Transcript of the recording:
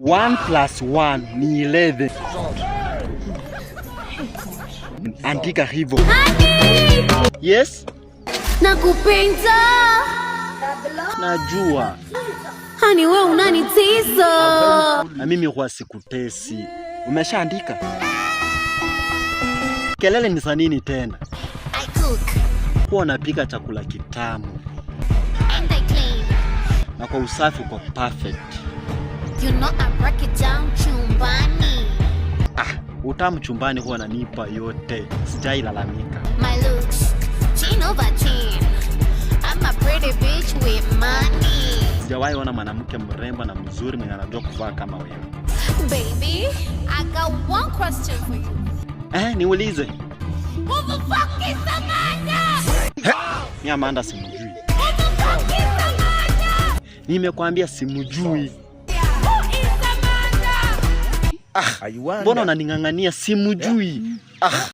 1 plus 1 ni 11. Andika hivyo. Yes? Nakupenda. Najua. Hani wewe unanitisa. Na mimi huwa sikutesi. Umeshaandika? Kelele ni za nini tena? I cook. Huwa napika chakula kitamu. And I clean. Na kwa usafi uko perfect. You know I break it down chumbani. Utamu chumbani huwa nanipa yote. Sijai lalamika. My looks, 10 over 10. I'm a pretty bitch with money. Sijawahi ona mwanamke mrembo na mzuri mwenye anajua kuvaa kama wewe. Baby, I got one question for you. Niulize. Who the fuck is Amanda? Ni Amanda simjui. Who the fuck is Amanda? Nimekwambia simjui. Who is Amanda? Mbona unaning'ang'ania simjui?